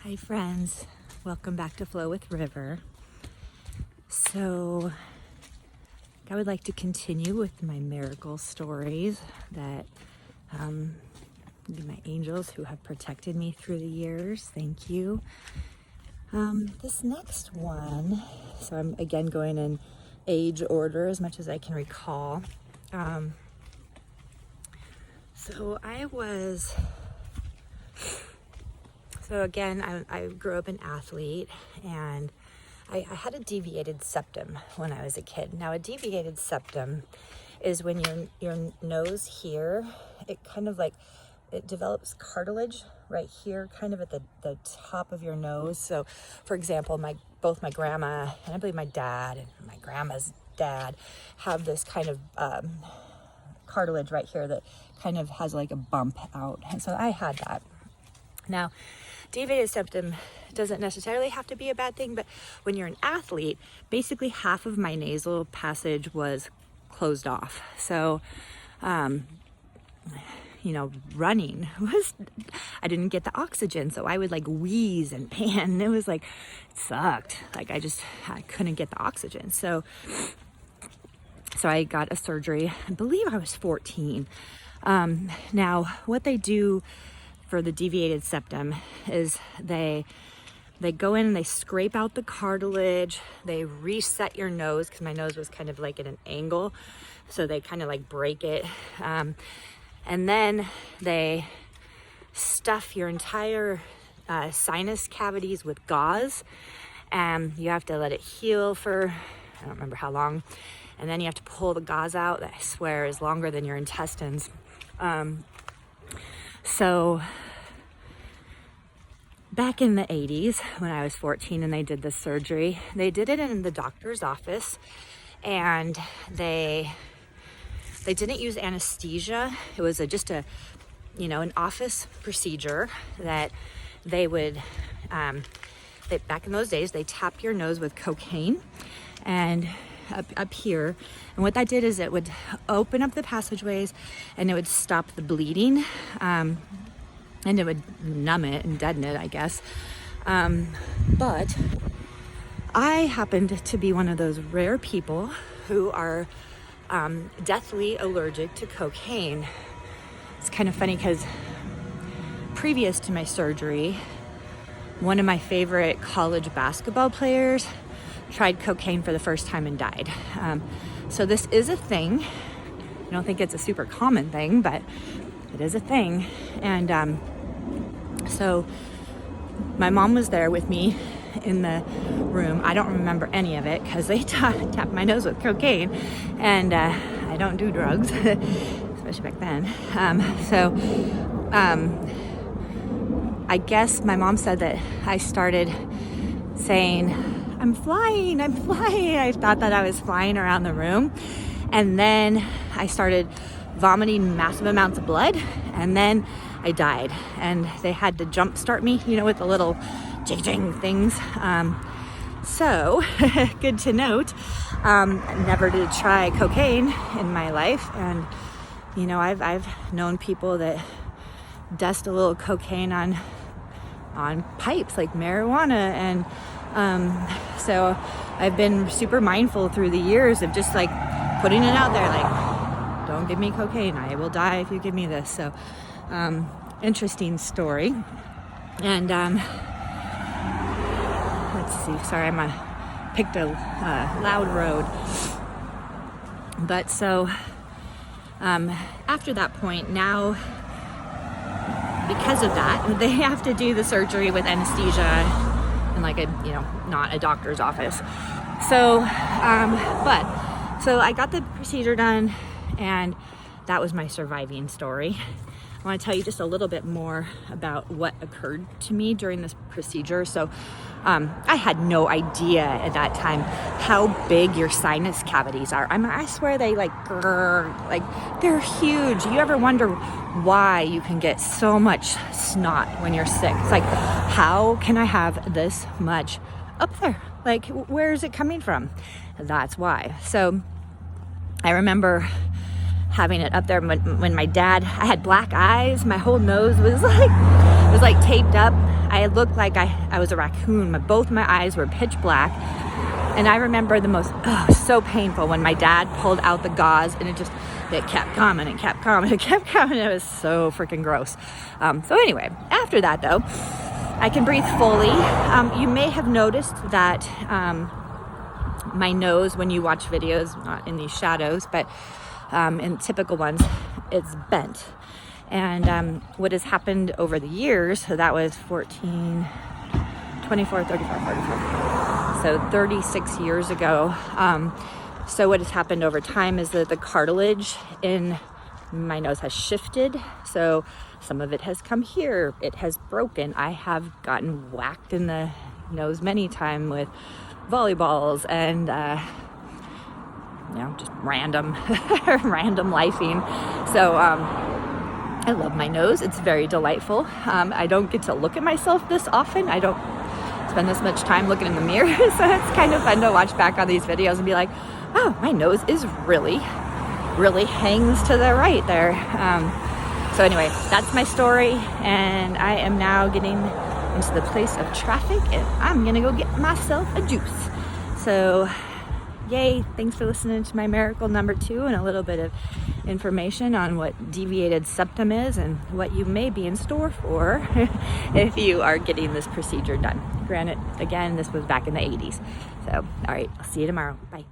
Hi friends, welcome back to Flow with River. So I would like to continue with my miracle stories that my angels who have protected me through the years. Thank you. This next one, so I'm again going in age order as much as I can recall. So again, I grew up an athlete, and I had a deviated septum when I was a kid. Now, a deviated septum is when your nose here, it kind of like, it develops cartilage right here, kind of at the top of your nose. So, for example, both my grandma and I believe my dad and my grandma's dad have this kind of cartilage right here that kind of has like a bump out. And so I had that. Now, deviated septum doesn't necessarily have to be a bad thing, but when you're an athlete, basically half of my nasal passage was closed off. So, running I didn't get the oxygen, so I would like wheeze and pan. It was like, it sucked. Like I couldn't get the oxygen. So I got a surgery. I believe I was 14. Now, what they do for the deviated septum is they go in and they scrape out the cartilage. They reset your nose, because my nose was kind of like at an angle, so they kind of like break it, and then they stuff your entire sinus cavities with gauze, and you have to let it heal for I don't remember how long, and then you have to pull the gauze out that I swear is longer than your intestines. So back in the 80s, when I was 14 and they did this surgery, they did it in the doctor's office, and they didn't use anesthesia. It was just an office procedure that they would, back in those days, they tapped your nose with cocaine and up here. And what that did is it would open up the passageways and it would stop the bleeding. And it would numb it and deaden it, I guess. But I happened to be one of those rare people who are deathly allergic to cocaine. It's kind of funny because previous to my surgery, one of my favorite college basketball players tried cocaine for the first time and died. So this is a thing. I don't think it's a super common thing, but it is a thing. And so my mom was there with me in the room. I don't remember any of it because they tapped my nose with cocaine, and I don't do drugs, especially back then. I guess my mom said that I started saying, I'm flying. I thought that I was flying around the room. And then I started vomiting massive amounts of blood, and then I died. And they had to jump start me, with the little jing things. So good to note. Never did try cocaine in my life. And, I've known people that dust a little cocaine on pipes like marijuana. And so I've been super mindful through the years of just like putting it out there, like, don't give me cocaine. I will die if you give me this. So, interesting story. And, let's see, sorry, picked a loud road. But so, after that point, now, because of that, they have to do the surgery with anesthesia in like not a doctor's office. So, so I got the procedure done, and that was my surviving story. I want to tell you just a little bit more about what occurred to me during this procedure. So I had no idea at that time how big your sinus cavities are. I swear they they're huge. You ever wonder why you can get so much snot when you're sick? It's like, how can I have this much up there? Like, where is it coming from? That's why. So I remember having it up there when my dad, I had black eyes. My whole nose was like taped up. I looked like I was a raccoon. Both my eyes were pitch black. And I remember so painful when my dad pulled out the gauze and it kept coming and kept coming and kept coming. It was so freaking gross. So anyway, after that though, I can breathe fully. You may have noticed that my nose, when you watch videos, not in these shadows, but in typical ones, it's bent. And what has happened over the years, so that was 14, 24, 34, 45. So 36 years ago. So what has happened over time is that the cartilage in my nose has shifted. So some of it has come here. It has broken. I have gotten whacked in the nose many times with volleyballs and just random lifing. So I love my nose. It's very delightful. I don't get to look at myself this often. I don't spend this much time looking in the mirror, so it's kind of fun to watch back on these videos and be like, oh, my nose is really hangs to the right there. So anyway, that's my story, and I am now getting into the place of traffic, and I'm gonna go get myself a juice. So yay, thanks for listening to my miracle number 2 and a little bit of information on what deviated septum is and what you may be in store for if you are getting this procedure done. Granted, again, this was back in the 80s. So, all right, I'll see you tomorrow. Bye.